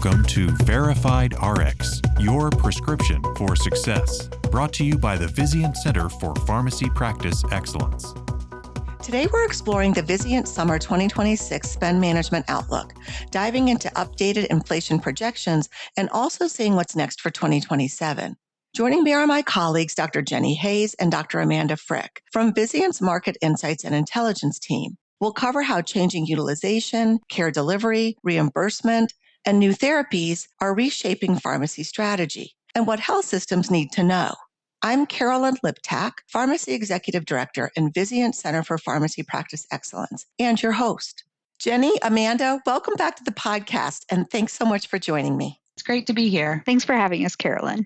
Welcome to Verified RX, your prescription for success, brought to you by the Vizient Center for Pharmacy Practice Excellence. Today, we're exploring the Vizient Summer 2026 Spend Management Outlook, diving into updated inflation projections and also seeing what's next for 2027. Joining me are my colleagues, Dr. Jeni Hayes and Dr. Amanda Frick from Vizient's Market Insights and Intelligence team. We'll cover how changing utilization, care delivery, reimbursement, and new therapies are reshaping pharmacy strategy and what health systems need to know. I'm Carolyn Liptak, Pharmacy Executive Director in Vizient Center for Pharmacy Practice Excellence, and your host. Jeni, Amanda, welcome back to the podcast, and thanks so much for joining me. It's great to be here. Thanks for having us, Carolyn.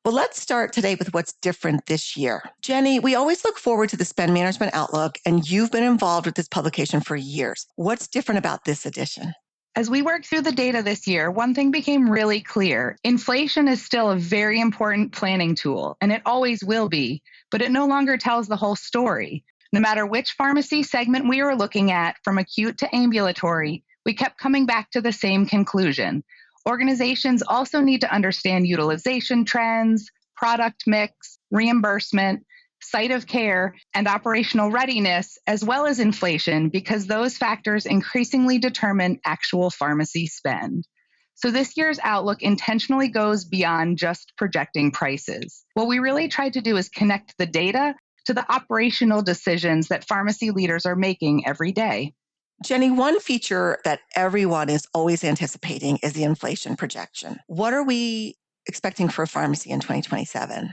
Well, let's start today with what's different this year. Jeni, we always look forward to the Spend Management Outlook, and you've been involved with this publication for years. What's different about this edition? As we worked through the data this year, one thing became really clear. Inflation is still a very important planning tool, and it always will be, but it no longer tells the whole story. No matter which pharmacy segment we were looking at, from acute to ambulatory, we kept coming back to the same conclusion. Organizations also need to understand utilization trends, product mix, reimbursement, site of care, and operational readiness, as well as inflation, because those factors increasingly determine actual pharmacy spend. So this year's outlook intentionally goes beyond just projecting prices. What we really tried to do is connect the data to the operational decisions that pharmacy leaders are making every day. Jeni, one feature that everyone is always anticipating is the inflation projection. What are we expecting for pharmacy in 2027?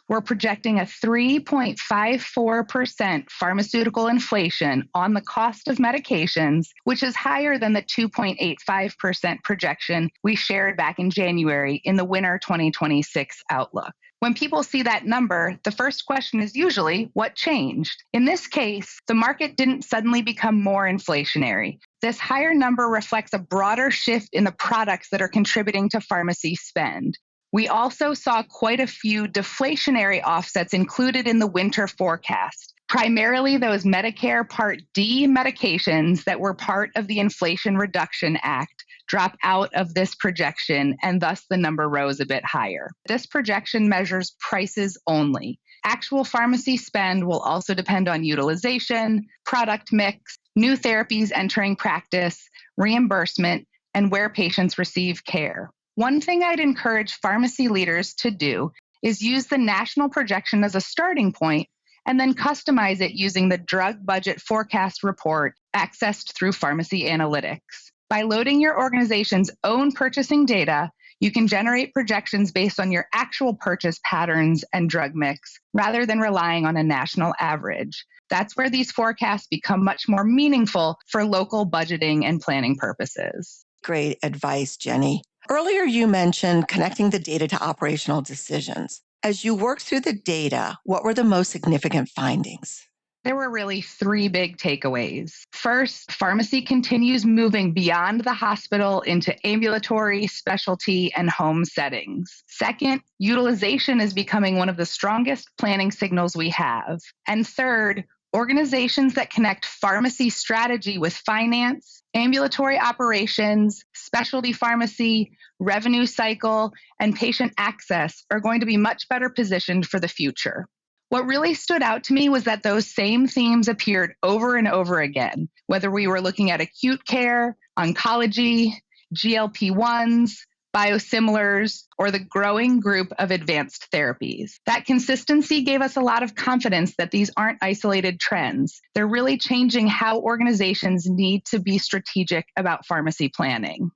We're projecting a 3.54% pharmaceutical inflation on the cost of medications, which is higher than the 2.85% projection we shared back in January in the winter 2026 outlook. When people see that number, the first question is usually, what changed? In this case, the market didn't suddenly become more inflationary. This higher number reflects a broader shift in the products that are contributing to pharmacy spend. We also saw quite a few deflationary offsets included in the winter forecast, primarily those Medicare Part D medications that were part of the Inflation Reduction Act drop out of this projection, and thus the number rose a bit higher. This projection measures prices only. Actual pharmacy spend will also depend on utilization, product mix, new therapies entering practice, reimbursement, and where patients receive care. One thing I'd encourage pharmacy leaders to do is use the national projection as a starting point and then customize it using the Drug Budget Forecast report accessed through Pharmacy Analytics. By loading your organization's own purchasing data, you can generate projections based on your actual purchase patterns and drug mix rather than relying on a national average. That's where these forecasts become much more meaningful for local budgeting and planning purposes. Great advice, Jeni. Earlier, you mentioned connecting the data to operational decisions. As you worked through the data, what were the most significant findings? There were really three big takeaways. First, pharmacy continues moving beyond the hospital into ambulatory, specialty, and home settings. Second, utilization is becoming one of the strongest planning signals we have. And third, organizations that connect pharmacy strategy with finance, ambulatory operations, specialty pharmacy, revenue cycle, and patient access are going to be much better positioned for the future. What really stood out to me was that those same themes appeared over and over again, whether we were looking at acute care, oncology, GLP-1s, biosimilars, or the growing group of advanced therapies. That consistency gave us a lot of confidence that these aren't isolated trends. They're really changing how organizations need to be strategic about pharmacy planning.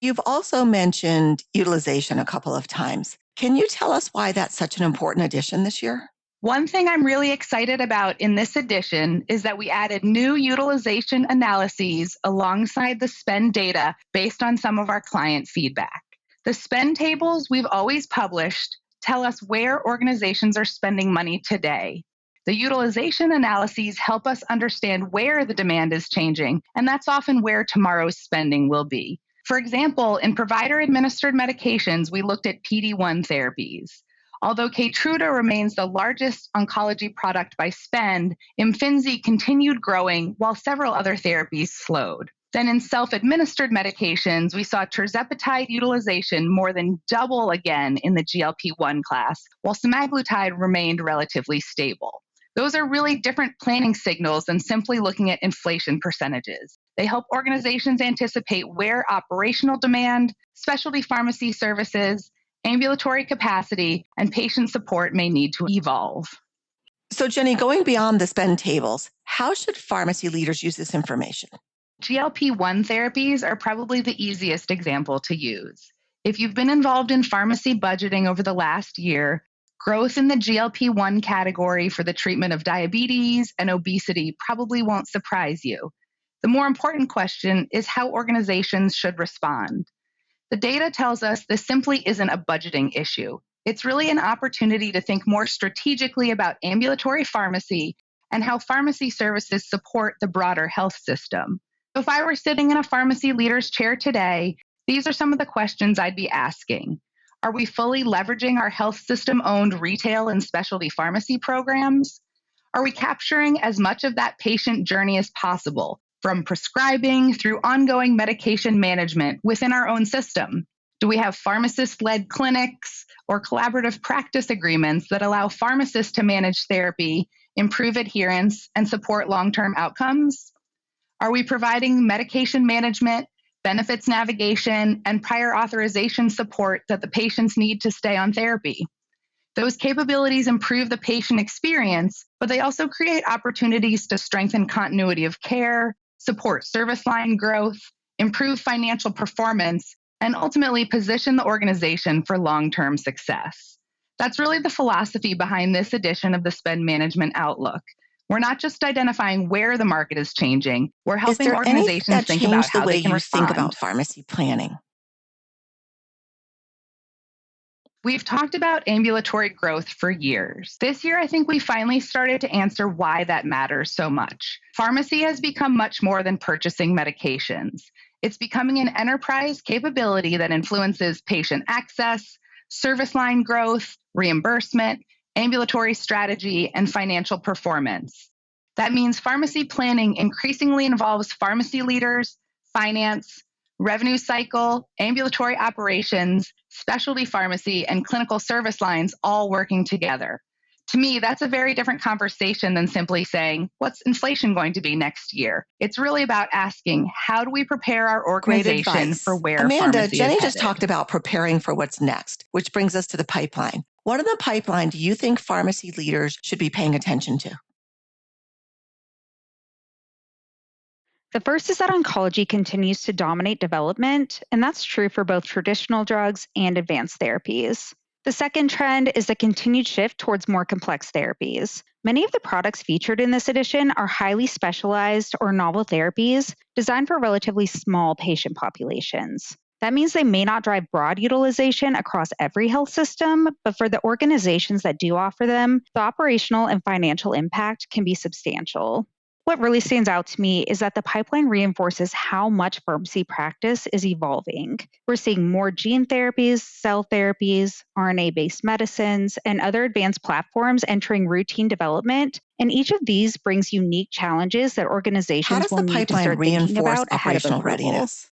You've also mentioned utilization a couple of times. Can you tell us why that's such an important addition this year? One thing I'm really excited about in this edition is that we added new utilization analyses alongside the spend data based on some of our client feedback. The spend tables we've always published tell us where organizations are spending money today. The utilization analyses help us understand where the demand is changing, and that's often where tomorrow's spending will be. For example, in provider-administered medications, we looked at PD-1 therapies. Although Keytruda remains the largest oncology product by spend, Imfinzi continued growing while several other therapies slowed. Then in self-administered medications, we saw tirzepatide utilization more than double again in the GLP-1 class, while semaglutide remained relatively stable. Those are really different planning signals than simply looking at inflation percentages. They help organizations anticipate where operational demand, specialty pharmacy services, ambulatory capacity, and patient support may need to evolve. So, Jeni, going beyond the spend tables, how should pharmacy leaders use this information? GLP-1 therapies are probably the easiest example to use. If you've been involved in pharmacy budgeting over the last year, growth in the GLP-1 category for the treatment of diabetes and obesity probably won't surprise you. The more important question is how organizations should respond. The data tells us this simply isn't a budgeting issue. It's really an opportunity to think more strategically about ambulatory pharmacy and how pharmacy services support the broader health system. If I were sitting in a pharmacy leader's chair today, these are some of the questions I'd be asking. Are we fully leveraging our health system-owned retail and specialty pharmacy programs? Are we capturing as much of that patient journey as possible, from prescribing through ongoing medication management within our own system? Do we have pharmacist-led clinics or collaborative practice agreements that allow pharmacists to manage therapy, improve adherence, and support long-term outcomes? Are we providing medication management, benefits navigation, and prior authorization support that the patients need to stay on therapy? Those capabilities improve the patient experience, but they also create opportunities to strengthen continuity of care, support service line growth, improve financial performance, and ultimately position the organization for long-term success. That's really the philosophy behind this edition of the Spend Management Outlook. We're not just identifying where the market is changing, we're helping organizations think about how they can respond. Think about pharmacy planning? We've talked about ambulatory growth for years. This year, I think we finally started to answer why that matters so much. Pharmacy has become much more than purchasing medications. It's becoming an enterprise capability that influences patient access, service line growth, reimbursement, ambulatory strategy, and financial performance. That means pharmacy planning increasingly involves pharmacy leaders, finance, revenue cycle, ambulatory operations, specialty pharmacy, and clinical service lines all working together. To me, that's a very different conversation than simply saying, what's inflation going to be next year? It's really about asking, how do we prepare our organization for where pharmacy is Jeni headed? just talked about preparing for what's next, which brings us to the pipeline. What in the pipeline do you think pharmacy leaders should be paying attention to? The first is that oncology continues to dominate development, and that's true for both traditional drugs and advanced therapies. The second trend is the continued shift towards more complex therapies. Many of the products featured in this edition are highly specialized or novel therapies designed for relatively small patient populations. That means they may not drive broad utilization across every health system, but for the organizations that do offer them, the operational and financial impact can be substantial. What really stands out to me is that the pipeline reinforces how much pharmacy practice is evolving. We're seeing more gene therapies, cell therapies, RNA-based medicines, and other advanced platforms entering routine development, and each of these brings unique challenges that organizations will need to start thinking about ahead of approval. Readiness?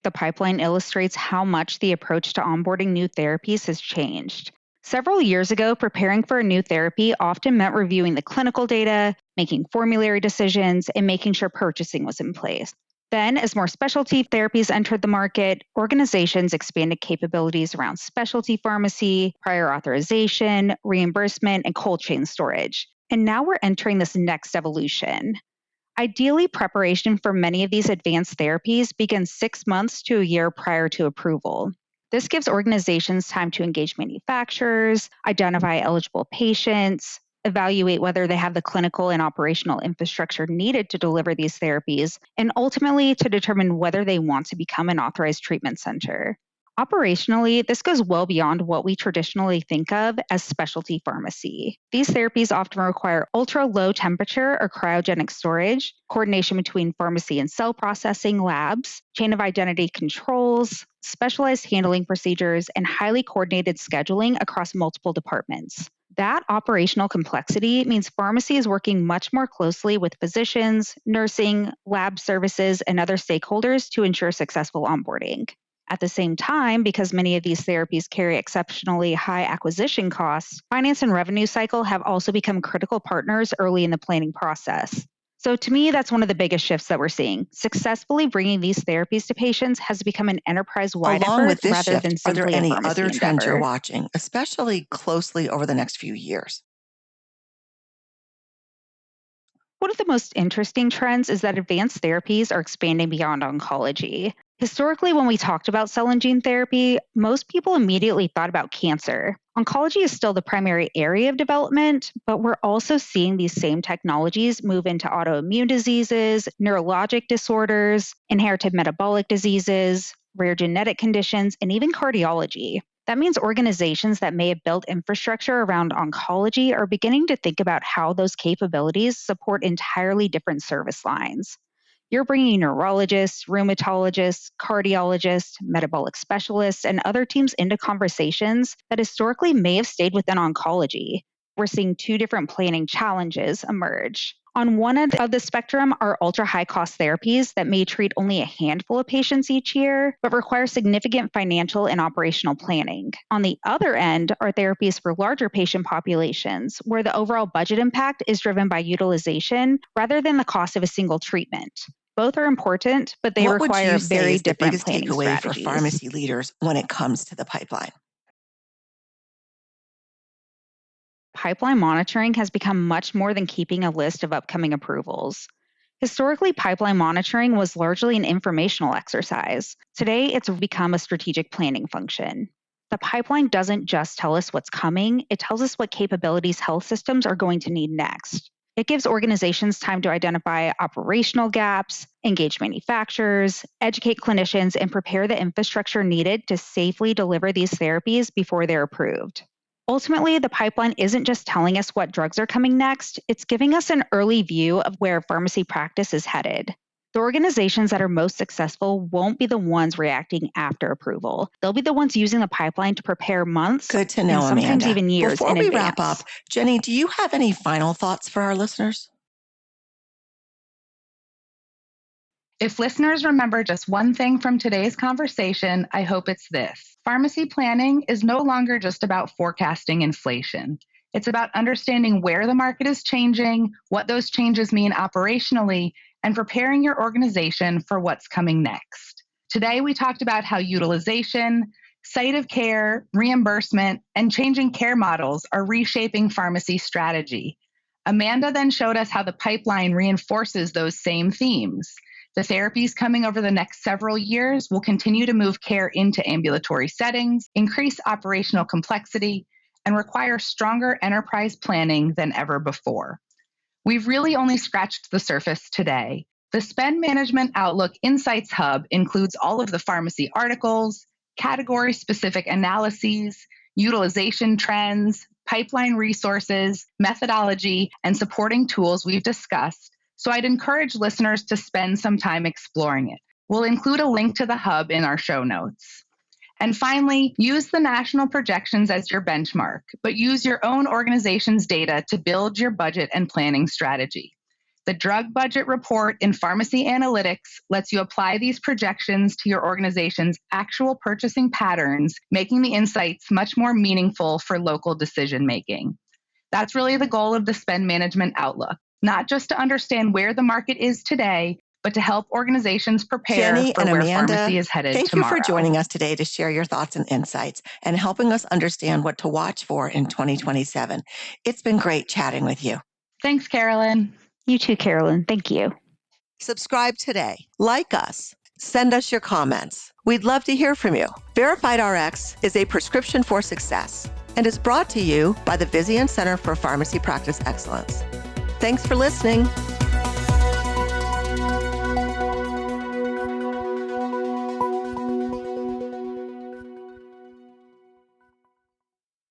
The pipeline illustrates how much the approach to onboarding new therapies has changed. Several years ago, preparing for a new therapy often meant reviewing the clinical data, making formulary decisions, and making sure purchasing was in place. Then, as more specialty therapies entered the market, organizations expanded capabilities around specialty pharmacy, prior authorization, reimbursement, and cold chain storage. And now we're entering this next evolution. Ideally, preparation for many of these advanced therapies begins 6 months to a year prior to approval. This gives organizations time to engage manufacturers, identify eligible patients, evaluate whether they have the clinical and operational infrastructure needed to deliver these therapies, and ultimately to determine whether they want to become an authorized treatment center. Operationally, this goes well beyond what we traditionally think of as specialty pharmacy. These therapies often require ultra-low temperature or cryogenic storage, coordination between pharmacy and cell processing labs, chain of identity controls, specialized handling procedures, and highly coordinated scheduling across multiple departments. That operational complexity means pharmacy is working much more closely with physicians, nursing, lab services, and other stakeholders to ensure successful onboarding. At the same time, because many of these therapies carry exceptionally high acquisition costs, finance and revenue cycle have also become critical partners early in the planning process. So to me, that's one of the biggest shifts that we're seeing. Successfully bringing these therapies to patients has become an enterprise-wide Along with effort this rather shift, than are there simply a any pharmacy other trends you're endeavor. watching, especially closely over the next few years? One of the most interesting trends is that advanced therapies are expanding beyond oncology. Historically, when we talked about cell and gene therapy, most people immediately thought about cancer. Oncology is still the primary area of development, but we're also seeing these same technologies move into autoimmune diseases, neurologic disorders, inherited metabolic diseases, rare genetic conditions, and even cardiology. That means organizations that may have built infrastructure around oncology are beginning to think about how those capabilities support entirely different service lines. You're bringing neurologists, rheumatologists, cardiologists, metabolic specialists, and other teams into conversations that historically may have stayed within oncology. We're seeing two different planning challenges emerge. On one end of the spectrum are ultra-high cost therapies that may treat only a handful of patients each year, but require significant financial and operational planning. On the other end are therapies for larger patient populations, where the overall budget impact is driven by utilization rather than the cost of a single treatment. Both are important, but they What would require you say very is the different biggest planning takeaway for strategies. pharmacy leaders when it comes to the pipeline? Pipeline monitoring has become much more than keeping a list of upcoming approvals. Historically, pipeline monitoring was largely an informational exercise. Today, it's become a strategic planning function. The pipeline doesn't just tell us what's coming, it tells us what capabilities health systems are going to need next. It gives organizations time to identify operational gaps, engage manufacturers, educate clinicians, and prepare the infrastructure needed to safely deliver these therapies before they're approved. Ultimately, the pipeline isn't just telling us what drugs are coming next, it's giving us an early view of where pharmacy practice is headed. The organizations that are most successful won't be the ones reacting after approval. They'll be the ones using the pipeline to prepare months Good to and know, sometimes Amanda. even years Before in we advance. wrap up, Jeni, do you have any final thoughts for our listeners? If listeners remember just one thing from today's conversation, I hope it's this. Pharmacy planning is no longer just about forecasting inflation. It's about understanding where the market is changing, what those changes mean operationally, and preparing your organization for what's coming next. Today, we talked about how utilization, site of care, reimbursement, and changing care models are reshaping pharmacy strategy. Amanda then showed us how the pipeline reinforces those same themes. The therapies coming over the next several years will continue to move care into ambulatory settings, increase operational complexity, and require stronger enterprise planning than ever before. We've really only scratched the surface today. The Spend Management Outlook Insights Hub includes all of the pharmacy articles, category-specific analyses, utilization trends, pipeline resources, methodology, and supporting tools we've discussed. So I'd encourage listeners to spend some time exploring it. We'll include a link to the hub in our show notes. And finally, use the national projections as your benchmark, but use your own organization's data to build your budget and planning strategy. The Drug Budget Report in Pharmacy Analytics lets you apply these projections to your organization's actual purchasing patterns, making the insights much more meaningful for local decision making. That's really the goal of the Spend Management Outlook. Not just to understand where the market is today, but to help organizations prepare Jeni for and where Amanda, pharmacy is headed thank tomorrow. you for joining us today to share your thoughts and insights and helping us understand what to watch for in 2027. It's been great chatting with you. Thanks, Carolyn. You too, Carolyn. Thank you. Subscribe today. Like us. Send us your comments. We'd love to hear from you. Verified Rx is a prescription for success and is brought to you by the Vizient Center for Pharmacy Practice Excellence. Thanks for listening.